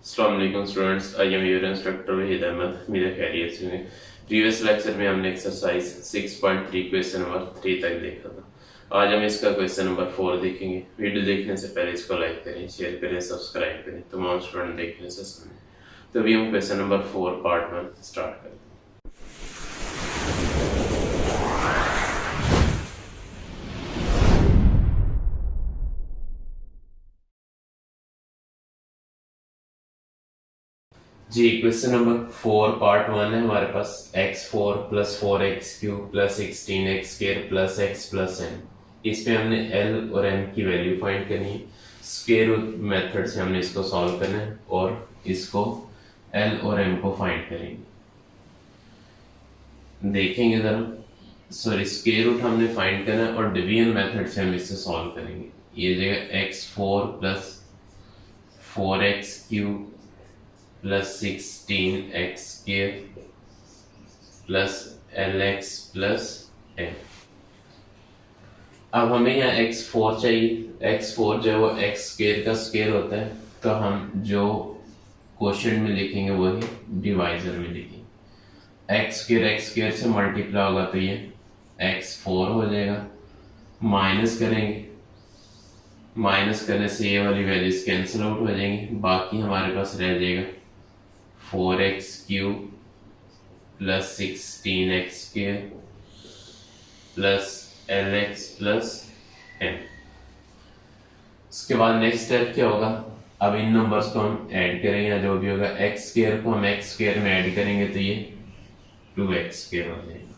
अस्सलाम वालेकुम students, I am your instructor Waheed Ahmad. मेरा खैरियत से हैं। प्रीवियस लेक्चर में हमने एक्सरसाइज 6.3 क्वेश्चन नंबर 3 तक देखा था। आज हम इसका क्वेश्चन नंबर 4 देखेंगे। वीडियो देखने से पहले इसको लाइक करें, शेयर करें, सब्सक्राइब करें, तमाम स्टूडेंट देखने से सुने। तो अभी हम क्वेश्चन नंबर 4 पार्ट 1 स्टार्ट करते हैं। जी, क्वेश्चन नंबर 4 पार्ट 1 है हमारे पास। x4 plus 4x³ plus 16x² plus x plus n। इस पे हमने l और m की वैल्यू फाइंड करनी है। स्क्वायर रूट मेथड से हमने इसको सॉल्व करना है और इसको l और m को फाइंड करेंगे। देखेंगे जरा, सॉरी स्क्वायर रूट हमने फाइंड करना है और डिवीजन मेथड से हम इसे सॉल्व करेंगे। ये जगह x4 plus 4x³ plus 16x² plus lx plus n। अब हमें यहाँ x4 चाहिए। x4 जो है वो x² का स्क्वायर होता है, तो हम जो क्वोशिएंट में लिखेंगे वही डिवाइजर में लिखेंगे। x² से मल्टीप्लाई होगा तो ये x4 हो जाएगा। माइनस करेंगे, माइनस करने से ये वाली वैल्यूज कैंसिल आउट हो जाएंगी। बाकी हमारे पास रह जाएगा 4x³ plus 16x² plus lx plus n। उसके बाद नेक्स्ट स्टेप क्या होगा? अब इन नंबर्स को हम ऐड करेंगे, या जो भी होगा x² को हम x² में ऐड करेंगे तो ये 2x² हो जाएगा।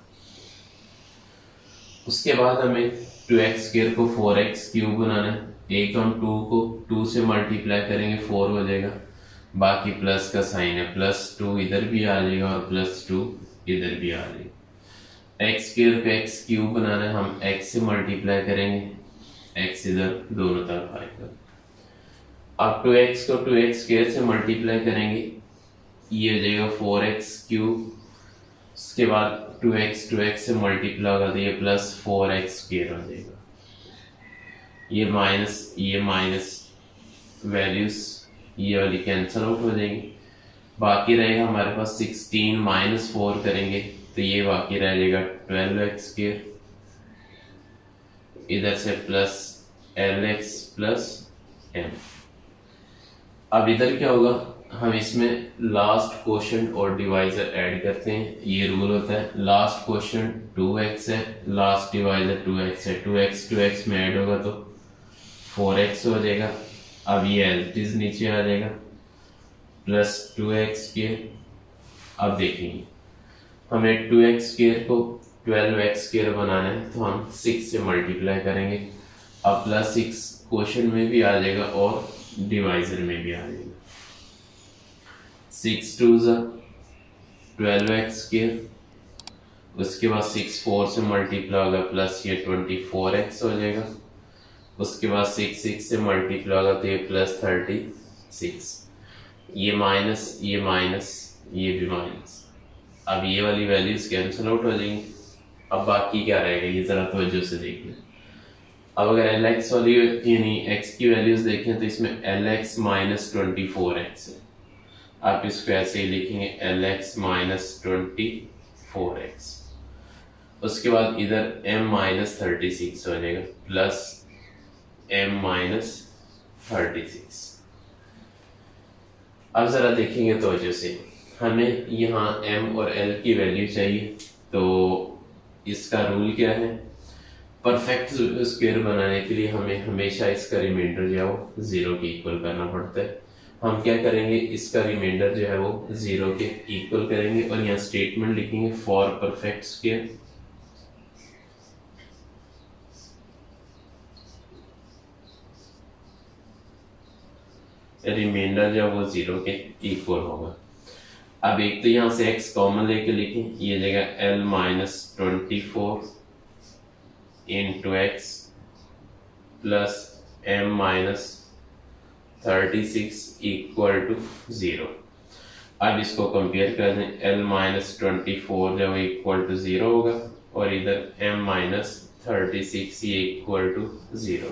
उसके बाद हमें 2x² को 4x³ बनाना है। एक हम 2 को 2 से मल्टीप्लाई करेंगे, 4 हो जाएगा। बाकी प्लस का साइन है, +2 इधर भी आ जाएगा और +2 इधर भी आ जाएगा। x² को x³ बनाना है, हम x से मल्टीप्लाई करेंगे, x इधर दोनों तरफ आएगा। अब 2x को 2x² से मल्टीप्लाई करेंगे, ये हो जाएगा 4x³। उसके बाद 2x से मल्टीप्लाई होगा तो ये +4x² हो जाएगा। ये माइनस वैल्यूज ये वाली कैंसिल आउट हो जाएंगी। बाकी रहेगा हमारे पास 16 माइनस 4 करेंगे तो ये बाकी रह जाएगा 12x²। इधर से प्लस lx प्लस m। अब इधर क्या होगा? हम इसमें लास्ट क्वोशिएंट और डिवाइजर ऐड करते हैं। ये रूल होता है, लास्ट क्वोशिएंट 2x है, लास्ट डिवाइजर 2x है। 2x में ऐड होगा तो 4x हो जाएगा। अब ये एल्टीज नीचे आ जाएगा प्लस 2x²। अब देखेंगे हमें 2x² को 12x² बनाना है, तो हम 6 से मल्टीप्लाई करेंगे। अब +6 क्वोशिएंट में भी आ जाएगा और डिवाइजर में भी आ जाएगा। 6 2 12x²। उसके बाद 6 4 से मल्टीप्लाई होगा प्लस ये 24x हो जाएगा। उसके बाद 6 से मल्टीप्लाई होगा तो ये +36। ये माइनस, ये माइनस, ये भी माइनस। अब ये वाली वैल्यूज कैंसिल आउट हो जाएंगी। अब बाकी क्या रहेगा ये जरा तवज्जो से देख लें। अब अगर lx वाली यानी x की वैल्यूज देखें तो इसमें lx माइनस 24x है। आप इसको ऐसे ही लिखेंगे lx माइनस 24x। उसके बाद इधर m माइनस 36 हो जाएगा प्लस m माइनस 36। अब जरा देखेंगे तो वजह से हमें यहाँ m और l की वैल्यू चाहिए। तो इसका रूल क्या है? परफेक्ट स्क्वायर बनाने के लिए हमें हमेशा इसका रिमाइंडर जो है वो 0 के इक्वल करना पड़ता है। हम क्या करेंगे, इसका रिमाइंडर जो है वो 0 के इक्वल करेंगे और यहाँ स्टेटमेंट लिखेंगे फॉर परफेक्ट स्क्वायर। रिमाइंडर जो है वो 0 के इक्वल होगा। अब एक तो यहाँ से x कॉमन लेके लिखें, ये जगह l minus 24 into x plus m minus 36 equal to 0। अब इसको कंपेयर कर दें, l माइनस 24 जो है इक्वल टू 0 होगा और इधर m माइनस 36 ये इक्वल टू 0।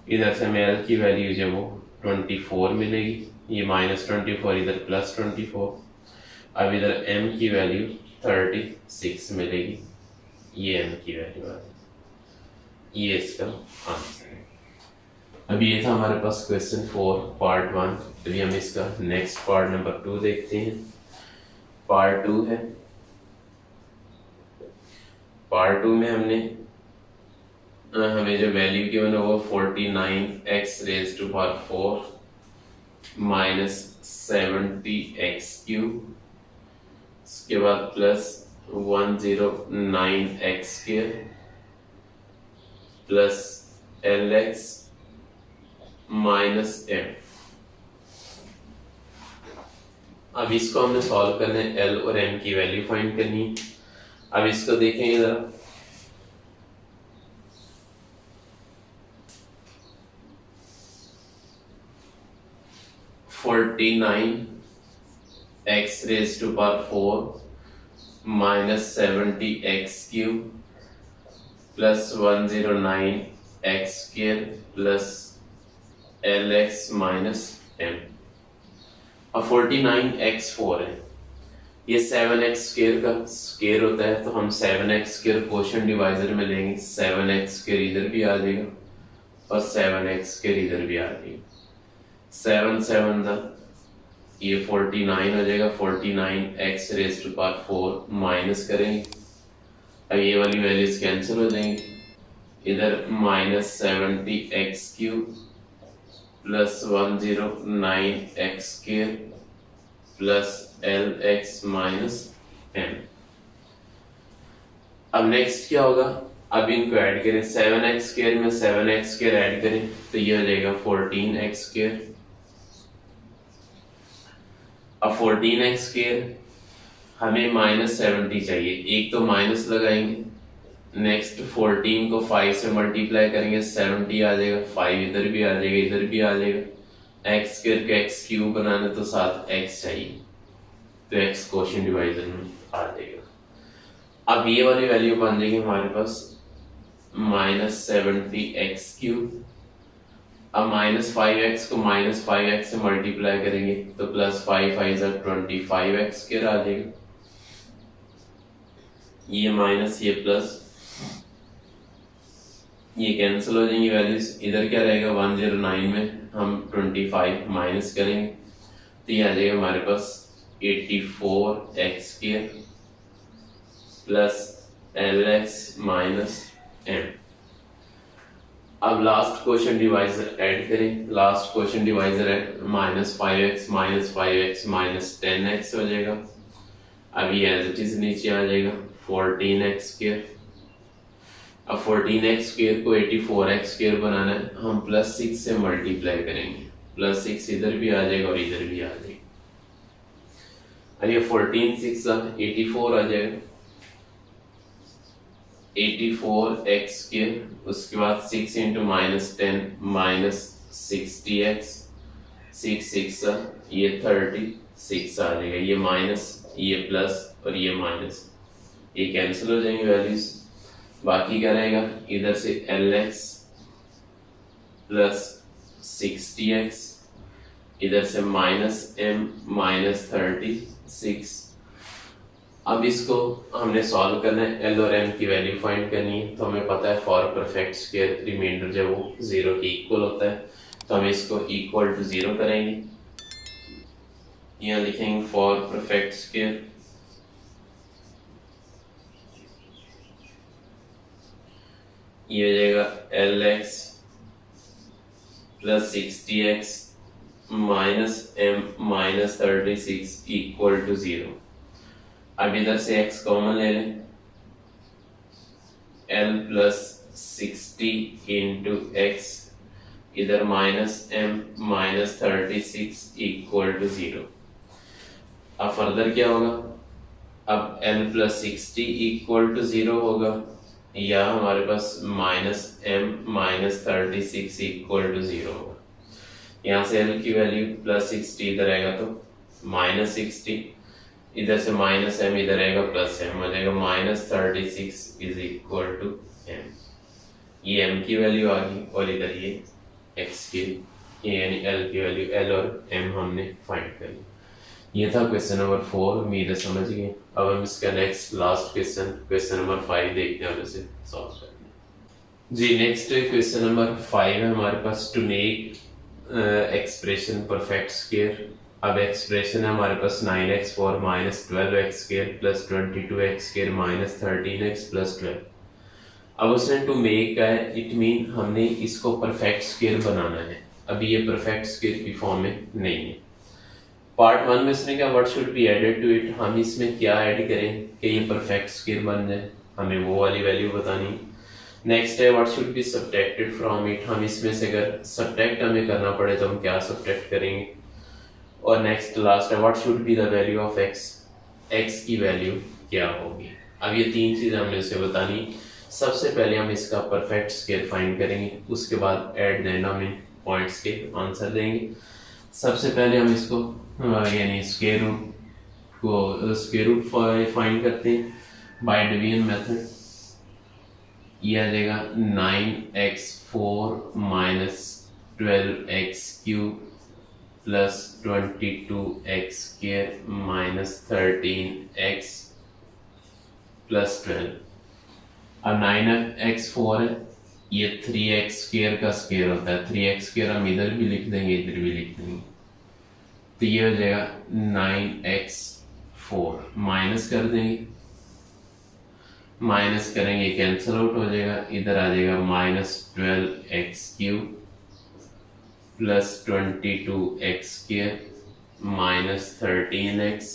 इधर से हमें एल की वैल्यू जो वो 24 मिलेगी, ये -24 इधर +24। अब इधर एम की वैल्यू 36 मिलेगी, ये एम की वैल्यू आ गई। ये इसका आंसर है। अब ये था हमारे पास क्वेश्चन 4 पार्ट 1। अभी हम इसका नेक्स्ट पार्ट नंबर 2 देखते हैं। पार्ट 2 है। पार्ट 2 में हमें जो वैल्यू गिवन है वो 49x⁴ -70x³ उसके बाद +109x² +lx -m। अब इसको हमने सॉल्व करना है, एल और एम की वैल्यू फाइंड करनी है। अब इसको देखेंगे जरा, (49x⁴ -70x³ +109x² lx -m। अब 49x4 है, ये 7x² का स्क्वायर होता है, तो हम 7x² क्वोशिएंट डिवाइजर में लेंगे। 7x² इधर भी आ जाएगा और 7x² इधर भी आ जाएगा। 7 7 ये 49 हो जाएगा। 49x⁴ माइनस करेंगे, अब ये वाली वैल्यूज कैंसिल हो जाएंगी। इधर -70x³ +109x² lx -m। अब नेक्स्ट क्या होगा, अब इनको ऐड करें। 7x² में 7x² ऐड करें तो ये हो जाएगा 14x²। अब 14x² हमें -70 चाहिए, एक तो माइनस लगाएंगे, नेक्स्ट 14 को 5 से मल्टीप्लाई करेंगे, 70 आ जाएगा। 5 इधर भी आ जाएगा, इधर भी आ जाएगा। x² को x³ बनाना तो साथ x चाहिए, तो x क्वोशिएंट डिवाइजर में आ जाएगा। अब ये वाली वैल्यू बन जाएगी हमारे पास -70x³। अब -5x को -5x से मल्टीप्लाई करेंगे तो +5 5 25x² आ जाएगा। ये माइनस ये प्लस, ये कैंसिल हो जाएंगी वैल्यूज। इधर क्या रहेगा, 109 में हम 25 माइनस करेंगे तो ये आ जाएगा हमारे पास 84x² lx -m। अब लास्ट क्वोशिएंट डिवाइजर ऐड करें। लास्ट क्वोशिएंट डिवाइजर है -5x -10x हो जाएगा। अब ये एज इट इज नीचे आ जाएगा 14x²। अब 14x² को 84x² बनाना है, हम +6 से मल्टीप्लाई करेंगे। +6 इधर भी आ जाएगा और इधर भी आ जाएगा। अब ये 14 6 84 आ जाएगा। 84x², उसके बाद 6 × -10 -60x, 6 6 ये 36 आ जाएगा। ये माइनस, ये प्लस और ये माइनस, ये कैंसिल हो जाएंगे वैल्यूज। बाकी क्या रहेगा, इधर से lx +60x, इधर से -m -36। अब इसको हमने सॉल्व करना है, एल और एम की वैल्यू फाइंड करनी है। तो हमें पता है फॉर परफेक्ट स्क्वायर रिमाइंडर जो वो 0 के इक्वल होता है, तो हम इसको इक्वल टू 0 करेंगे। यहाँ लिखेंगे फॉर परफेक्ट स्क्वायर, ये हो जाएगा lx +60x -m -36 equal to 0। अब इधर से x कॉमन ले लें, l +60 × x, इधर -m -36 इक्वल टू 0। अब फर्दर क्या होगा, अब l +60 इक्वल टू 0 होगा, या हमारे पास -m -36 इक्वल टू 0 होगा। यहाँ से l की वैल्यू +60 इधर आएगा तो -60, इधर से -m इधर आएगा +m हो जाएगा। -36 इज इक्वल टू m, ये m की वैल्यू आ गई और इधर ये एक्स के, यानी एल की वैल्यू एल और एम हमने फाइंड कर ली। ये था क्वेश्चन नंबर 4, उम्मीद है समझ गए। अब हम इसका नेक्स्ट लास्ट क्वेश्चन नंबर 5 देखते हैं और इसे सॉल्व करते हैं। जी नेक्स्ट क्वेश्चन नंबर 5 है हमारे पास, to make expression perfect square. अब एक्सप्रेशन है हमारे पास 9x4 minus 12x square plus 22x square minus 13x plus 12। अब उसने टू मेक का है, इट मीन हमने इसको परफेक्ट स्क्वायर बनाना है। अभी ये परफेक्ट स्क्वायर की फॉर्म में नहीं है। पार्ट 1 में उसने कहा what should be added to it, हम इसमें क्या ऐड करें कि ये परफेक्ट स्क्वायर बन जाए, हमें वो वाली वैल्यू बतानी। नेक्स्ट है what should be subtracted from it, हम इसमें से अगर सब्ट्रैक्ट हमें करना पड़े तो हम क्या सब्ट्रैक्ट करेंगे। और नेक्स्ट लास्ट है what should be the value of x, x की वैल्यू क्या होगी। अब ये 3 चीजें हमने उसे बतानी। सबसे पहले हम इसका परफेक्ट स्क्वायर फाइंड करेंगे, उसके बाद एट द एंड हम इन पॉइंट्स के आंसर देंगे। सबसे पहले हम इसको यानी स्क्वायर रूट फाइंड करते हैं बाय डिवीजन मेथड। ये आ जाएगा 9x4 minus 12x³ plus 22x square minus 13x plus 12। अब 9x4 है, ये 3x स्क्वायर का स्क्वायर होता है, 3x स्क्वायर हम इधर भी लिख देंगे इधर भी लिख देंगे, तो ये हो जाएगा 9x4 माइनस कर देंगे, माइनस करेंगे कैंसिल आउट हो जाएगा, इधर आ जाएगा minus 12x³ plus 22x square minus 13x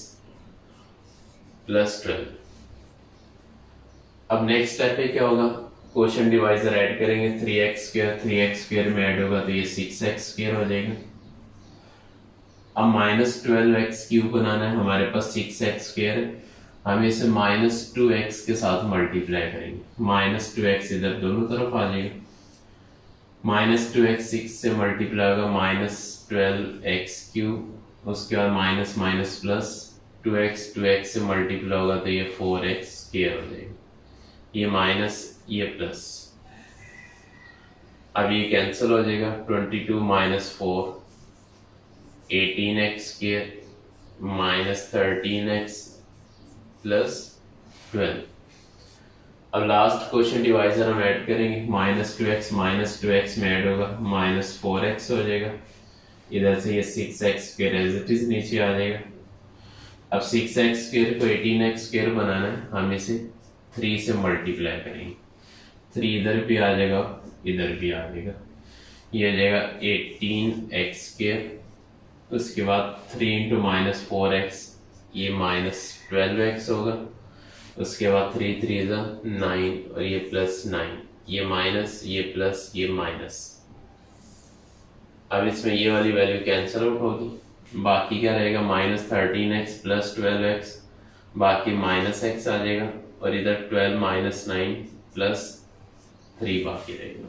plus 12। अब नेक्स्ट स्टेप पे क्या होगा, क्वोशिएंट डिवाइजर ऐड करेंगे, 3x स्क्वायर में ऐड होगा तो ये 6x स्क्वायर हो जाएगा। अब माइनस 12x³ बनाना है, हमारे पास 6x स्क्वायर है, हम इसे माइनस 2x के साथ मल्टीप्लाई करेंगे, माइनस 2x इधर दोनों तरफ आ जाएगा, माइनस 2x 6 से मल्टीप्लाई होगा माइनस 12x³, उसके बाद माइनस माइनस प्लस 2x से मल्टीप्लाई होगा तो ये 4x स्क्वायर हो जाएगा, ये माइनस ये प्लस, अब ये कैंसिल हो जाएगा, 22 minus 4 18x square minus 13x plus 12। अब लास्ट क्वोशिएंट डिवाइजर हम ऐड करेंगे, माइनस 2x में ऐड होगा माइनस 4x हो जाएगा, इधर से ये 6x square as it is नीचे आ जाएगा। अब 6x स्क्वायर को 18x स्क्वायर बनाना है, हम इसे 3 से मल्टीप्लाई करेंगे, 3 इधर भी आ जाएगा इधर भी आ जाएगा, ये हो जाएगा 18x स्क्वायर, उसके बाद 3 इंटू माइनस 4x ये माइनस 12x होगा, उसके बाद 3 3 9 और ये प्लस 9, ये माइनस ये प्लस ये माइनस। अब इसमें ये वाली वैल्यू कैंसिल आउट होगी, बाकी क्या रहेगा माइनस 13x प्लस 12x, बाकी माइनस x आ जाएगा और इधर 12 माइनस 9 प्लस 3 बाकी रहेगा।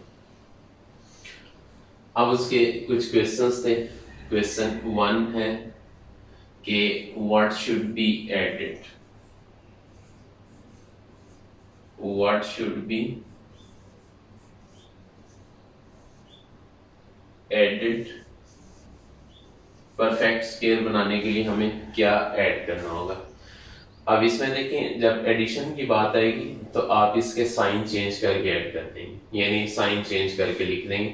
अब उसके कुछ क्वेश्चंस थे। क्वेश्चन 1 है कि what should be added, what should be added, perfect square बनाने के लिए हमें क्या ऐड करना होगा। अब इसमें देखें जब एडिशन की बात आएगी तो आप इसके साइन चेंज करके ऐड कर देंगे, यानी साइन चेंज करके लिख देंगे।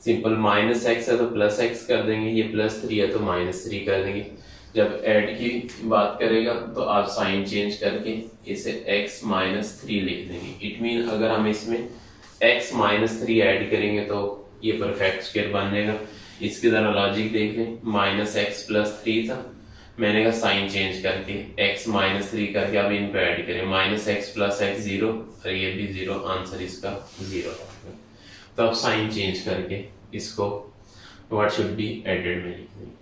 सिंपल माइनस x है तो प्लस x कर देंगे, ये प्लस 3 है तो माइनस 3 कर देंगे। जब ऐड की बात करेगा तो आप साइन चेंज करके इसे x माइनस 3 लिख देंगे। इट मीन अगर हम इसमें x माइनस 3 ऐड करेंगे तो ये परफेक्ट स्क्वायर बन जाएगा। इसके जरा लॉजिक देख लें, माइनस x प्लस 3 था, मैंने कहा साइन चेंज करके x माइनस 3 करके अब इन पे ऐड करें, माइनस x प्लस x 0 और ये भी 0, आंसर इसका 0 है। तो अब साइन चेंज करके इसको व्हाट शुड बी एडेड में लिख देंगे।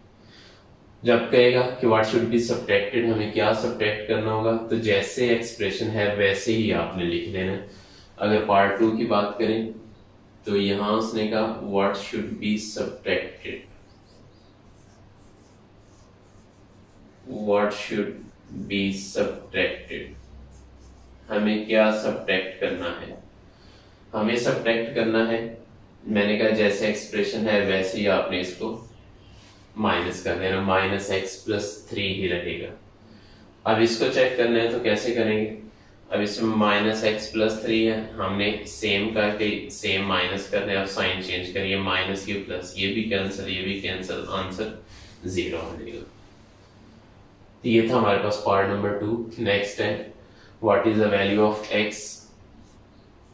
जब कहेगा कि व्हाट शुड बी सब्ट्रैक्टेड, हमें क्या सब्ट्रैक्ट करना होगा, तो जैसे एक्सप्रेशन है वैसे ही आपने लिख देना है। अगर पार्ट 2 की बात करें तो यहां उसने कहा what should be subtracted, what should be subtracted, हमें क्या सब्ट्रैक्ट करना है, हमें सब्ट्रैक्ट करना है मैंने कहा जैसे एक्सप्रेशन है वैसे ही आपने इसको माइनस कर देना, माइनस एक्स प्लस थ्री ही रहेगा। अब इसको चेक करना है तो कैसे करेंगे, अब इसमें माइनस एक्स प्लस थ्री है, हमने सेम करके सेम माइनस करना है, अब साइन चेंज करिए, माइनस ये प्लस, ये भी कैंसिल, ये भी कैंसिल, आंसर जीरो आ जाएगा। तो ये था हमारे पास पार्ट नंबर 2। नेक्स्ट है what is the value of x,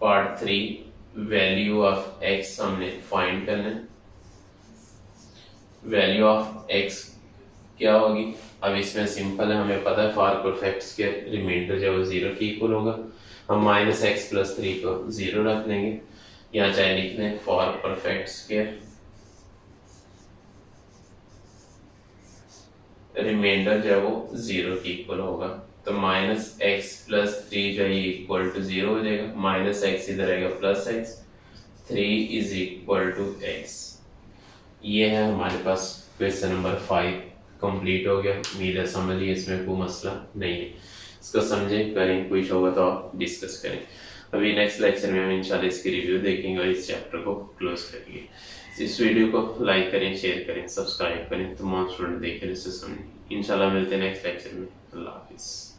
part 3। Value of x हमने फाइंड करना है। वैल्यू ऑफ एक्स क्या होगी, अब इसमें सिंपल है, हमें पता है फॉर परफेक्ट्स के रिमाइंडर जो है जीरो के इक्वल होगा, हम माइनस एक्स प्लस थ्री को जीरो रख लेंगे, यहाँ चाहे लिख लें फॉर परफेक्ट्स के रिमाइंडर जो है वो जीरो के इक्वल होगा, तो माइनस एक्स प्लस थ्री जो है इक्वल टू जीरो हो जाएगा, माइनस एक्स इधर आएगा plus x, three is equal to x. ये है हमारे पास क्वेश्चन नंबर 5 कंप्लीट हो गया। उम्मीद है समझ लिए, इसमें कोई मसला नहीं है, इसको समझें करें, कोई होगा तो आप डिस्कस करें। अभी नेक्स्ट लेक्चर में हम इंशाल्लाह इसकी रिव्यू देखेंगे और इस चैप्टर को क्लोज करेंगे। इस वीडियो को लाइक करें, शेयर करें, सब्सक्राइब करें, तमाम स्टूडेंट देखें, इससे समझें। इंशाल्लाह मिलते हैं नेक्स्ट लेक्चर में। अल्लाह हाफिज़।